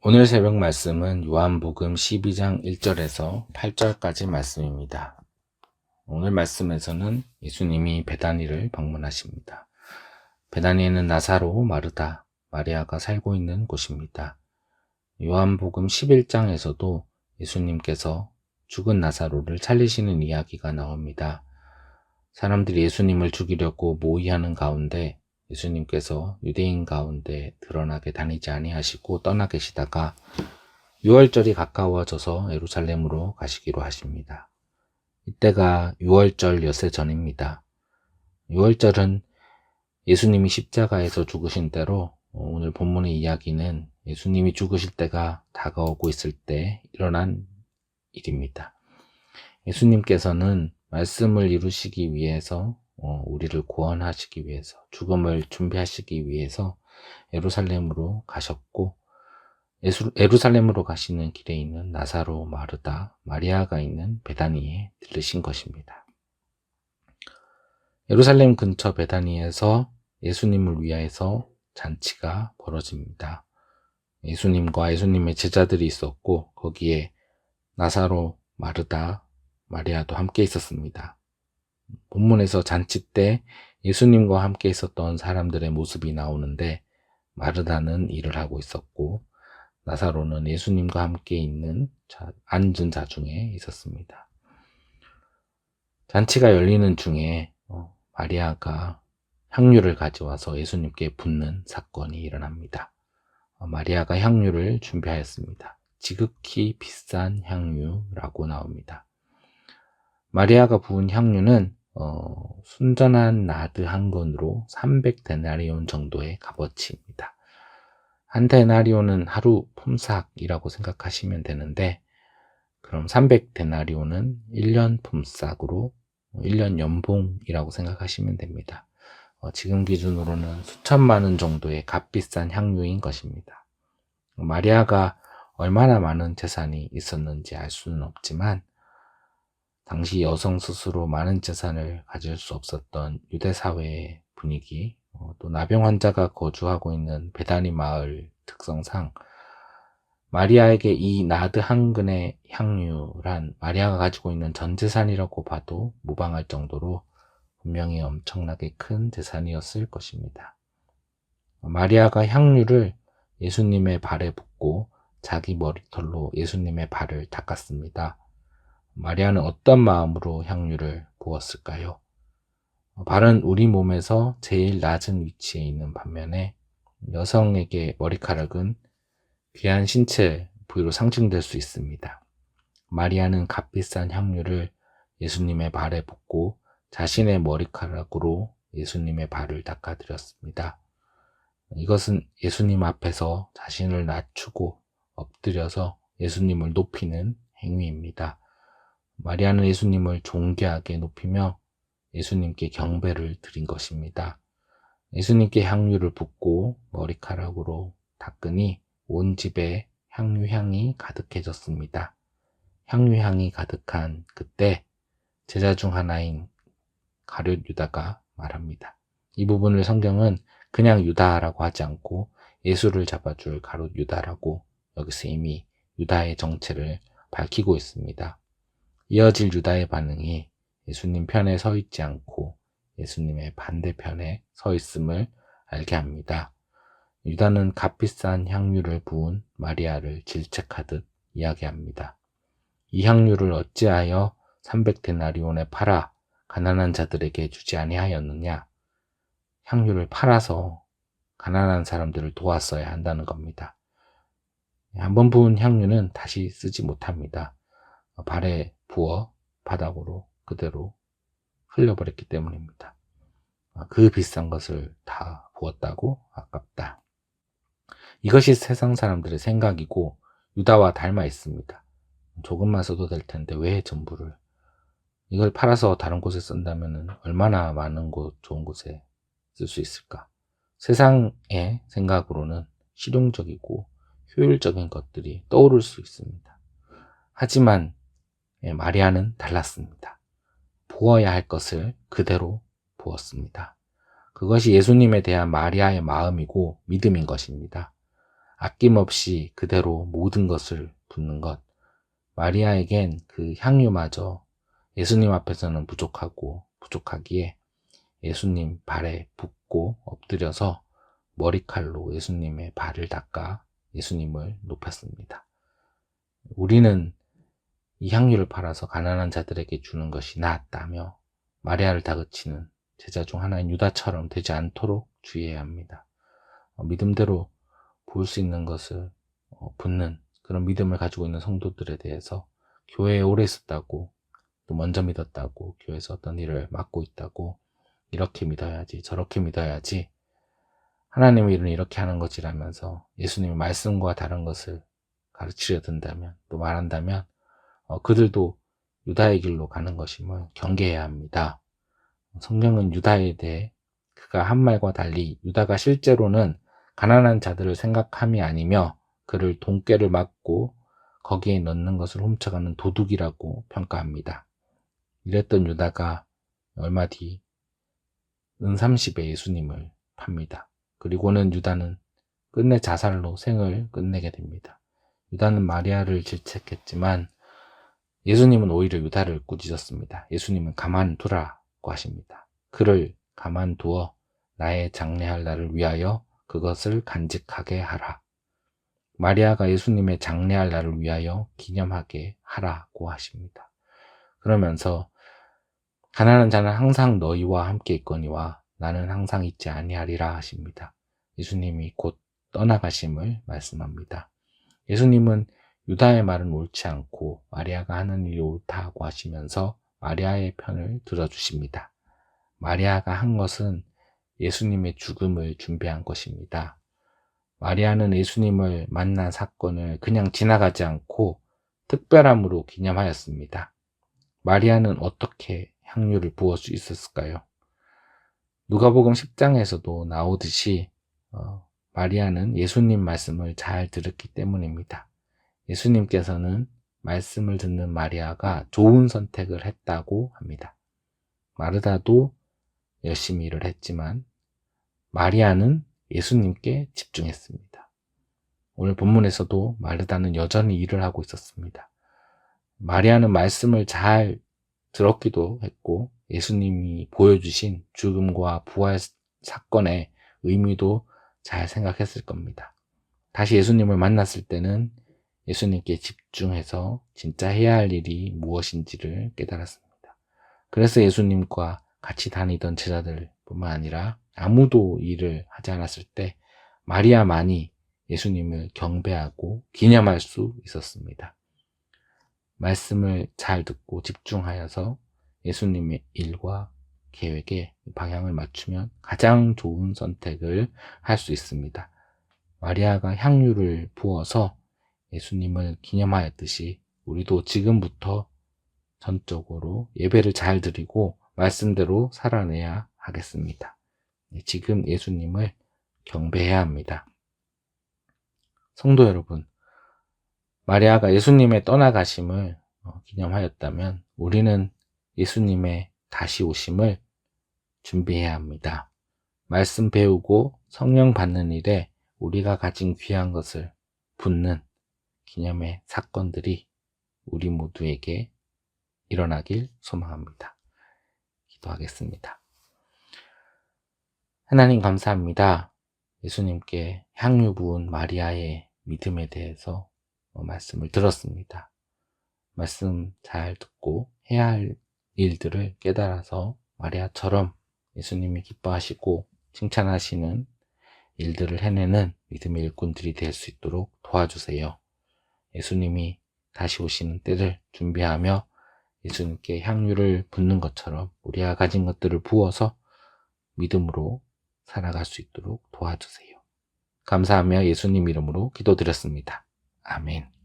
오늘 새벽 말씀은 요한복음 12장 1절에서 8절까지 말씀입니다. 오늘 말씀에서는 예수님이 베다니를 방문하십니다. 베다니에는 나사로, 마르다, 마리아가 살고 있는 곳입니다. 요한복음 11장에서도 예수님께서 죽은 나사로를 살리시는 이야기가 나옵니다. 사람들이 예수님을 죽이려고 모의하는 가운데 예수님께서 유대인 가운데 드러나게 다니지 아니하시고 떠나 계시다가 6월절이 가까워져서 예루살렘으로 가시기로 하십니다. 이때가 6월절 엿새 전입니다. 6월절은 예수님이 십자가에서 죽으신 때로 오늘 본문의 이야기는 예수님이 죽으실 때가 다가오고 있을 때 일어난 일입니다. 예수님께서는 말씀을 이루시기 위해서 우리를 구원하시기 위해서 죽음을 준비하시기 위해서 예루살렘으로 가셨고 예루살렘으로 가시는 길에 있는 나사로, 마르다, 마리아가 있는 베다니에 들르신 것입니다. 예루살렘 근처 베다니에서 예수님을 위하여서 잔치가 벌어집니다. 예수님과 예수님의 제자들이 있었고 거기에 나사로, 마르다, 마리아도 함께 있었습니다. 본문에서 잔치 때 예수님과 함께 있었던 사람들의 모습이 나오는데 마르다는 일을 하고 있었고 나사로는 예수님과 함께 있는 앉은 자 중에 있었습니다. 잔치가 열리는 중에 마리아가 향유를 가져와서 예수님께 붓는 사건이 일어납니다. 마리아가 향유를 준비하였습니다. 지극히 비싼 향유라고 나옵니다. 마리아가 부은 향유는 순전한 나드 한 건으로 300데나리온 정도의 값어치입니다. 한 데나리온은 하루 품삯이라고 생각하시면 되는데 그럼 300데나리온은 1년 품삯으로 1년 연봉이라고 생각하시면 됩니다. 지금 기준으로는 수천만 원 정도의 값비싼 향유인 것입니다. 마리아가 얼마나 많은 재산이 있었는지 알 수는 없지만 당시 여성 스스로 많은 재산을 가질 수 없었던 유대 사회의 분위기, 또 나병 환자가 거주하고 있는 베다니 마을 특성상 마리아에게 이 나드 한 근의 향유란 마리아가 가지고 있는 전 재산이라고 봐도 무방할 정도로 분명히 엄청나게 큰 재산이었을 것입니다. 마리아가 향유를 예수님의 발에 붓고 자기 머리털로 예수님의 발을 닦았습니다. 마리아는 어떤 마음으로 향유를 부었을까요? 발은 우리 몸에서 제일 낮은 위치에 있는 반면에 여성에게 머리카락은 귀한 신체 부위로 상징될 수 있습니다. 마리아는 값비싼 향유를 예수님의 발에 붓고 자신의 머리카락으로 예수님의 발을 닦아드렸습니다. 이것은 예수님 앞에서 자신을 낮추고 엎드려서 예수님을 높이는 행위입니다. 마리아는 예수님을 존귀하게 높이며 예수님께 경배를 드린 것입니다. 예수님께 향유를 붓고 머리카락으로 닦으니 온 집에 향유향이 가득해졌습니다. 향유향이 가득한 그때 제자 중 하나인 가룟 유다가 말합니다. 이 부분을 성경은 그냥 유다라고 하지 않고 예수를 잡아줄 가룟 유다라고 여기서 이미 유다의 정체를 밝히고 있습니다. 이어질 유다의 반응이 예수님 편에 서 있지 않고 예수님의 반대편에 서 있음을 알게 합니다. 유다는 값비싼 향유를 부은 마리아를 질책하듯 이야기합니다. 이 향유를 어찌하여 300데나리온에 팔아 가난한 자들에게 주지 아니하였느냐? 향유를 팔아서 가난한 사람들을 도왔어야 한다는 겁니다. 한번 부은 향유는 다시 쓰지 못합니다. 발에 부어 바닥으로 그대로 흘려버렸기 때문입니다. 그 비싼 것을 다 부었다고? 아깝다. 이것이 세상 사람들의 생각이고 유다와 닮아 있습니다. 조금만 써도 될 텐데 왜 전부를? 이걸 팔아서 다른 곳에 쓴다면 얼마나 많은 좋은 곳에 쓸 수 있을까? 세상의 생각으로는 실용적이고 효율적인 것들이 떠오를 수 있습니다. 하지만 마리아는 달랐습니다. 부어야 할 것을 그대로 부었습니다. 그것이 예수님에 대한 마리아의 마음이고 믿음인 것입니다. 아낌없이 그대로 모든 것을 붓는 것. 마리아에겐 그 향유마저 예수님 앞에서는 부족하기에 예수님 발에 붓고 엎드려서 머리칼로 예수님의 발을 닦아 예수님을 높였습니다. 우리는 이 향유를 팔아서 가난한 자들에게 주는 것이 낫다며 마리아를 다그치는 제자 중 하나인 유다처럼 되지 않도록 주의해야 합니다. 믿음대로 보일 수 있는 것을 붓는 그런 믿음을 가지고 있는 성도들에 대해서 교회에 오래 있었다고, 또 먼저 믿었다고, 교회에서 어떤 일을 맡고 있다고, 이렇게 믿어야지 저렇게 믿어야지, 하나님의 일은 이렇게 하는 것이라면서 예수님의 말씀과 다른 것을 가르치려 든다면, 또 말한다면 그들도 유다의 길로 가는 것임을 경계해야 합니다. 성경은 유다에 대해 그가 한 말과 달리 유다가 실제로는 가난한 자들을 생각함이 아니며 그를 돈꾀를 맞고 거기에 넣는 것을 훔쳐가는 도둑이라고 평가합니다. 이랬던 유다가 얼마 뒤 은30에 예수님을 팝니다. 그리고는 유다는 끝내 자살로 생을 끝내게 됩니다. 유다는 마리아를 질책했지만 예수님은 오히려 유다를 꾸짖었습니다. 예수님은 가만두라고 하십니다. 그를 가만두어 나의 장례할 날을 위하여 그것을 간직하게 하라. 마리아가 예수님의 장례할 날을 위하여 기념하게 하라고 하십니다. 그러면서 가난한 자는 항상 너희와 함께 있거니와 나는 항상 있지 아니하리라 하십니다. 예수님이 곧 떠나가심을 말씀합니다. 예수님은 유다의 말은 옳지 않고 마리아가 하는 일이 옳다고 하시면서 마리아의 편을 들어주십니다. 마리아가 한 것은 예수님의 죽음을 준비한 것입니다. 마리아는 예수님을 만난 사건을 그냥 지나가지 않고 특별함으로 기념하였습니다. 마리아는 어떻게 향유를 부을 수 있었을까요? 누가복음 10장에서도 나오듯이 마리아는 예수님 말씀을 잘 들었기 때문입니다. 예수님께서는 말씀을 듣는 마리아가 좋은 선택을 했다고 합니다. 마르다도 열심히 일을 했지만 마리아는 예수님께 집중했습니다. 오늘 본문에서도 마르다는 여전히 일을 하고 있었습니다. 마리아는 말씀을 잘 들었기도 했고 예수님이 보여주신 죽음과 부활 사건의 의미도 잘 생각했을 겁니다. 다시 예수님을 만났을 때는 예수님께 집중해서 진짜 해야 할 일이 무엇인지를 깨달았습니다. 그래서 예수님과 같이 다니던 제자들 뿐만 아니라 아무도 일을 하지 않았을 때 마리아만이 예수님을 경배하고 기념할 수 있었습니다. 말씀을 잘 듣고 집중하여서 예수님의 일과 계획에 방향을 맞추면 가장 좋은 선택을 할 수 있습니다. 마리아가 향유를 부어서 예수님을 기념하였듯이 우리도 지금부터 전적으로 예배를 잘 드리고 말씀대로 살아내야 하겠습니다. 지금 예수님을 경배해야 합니다. 성도 여러분, 마리아가 예수님의 떠나가심을 기념하였다면 우리는 예수님의 다시 오심을 준비해야 합니다. 말씀 배우고 성령 받는 일에 우리가 가진 귀한 것을 붓는 기념의 사건들이 우리 모두에게 일어나길 소망합니다. 기도하겠습니다. 하나님 감사합니다. 예수님께 향유 부은 마리아의 믿음에 대해서 말씀을 들었습니다. 말씀 잘 듣고 해야 할 일들을 깨달아서 마리아처럼 예수님이 기뻐하시고 칭찬하시는 일들을 해내는 믿음의 일꾼들이 될 수 있도록 도와주세요. 예수님이 다시 오시는 때를 준비하며 예수님께 향유를 붓는 것처럼 우리가 가진 것들을 부어서 믿음으로 살아갈 수 있도록 도와주세요. 감사하며 예수님 이름으로 기도드렸습니다. 아멘.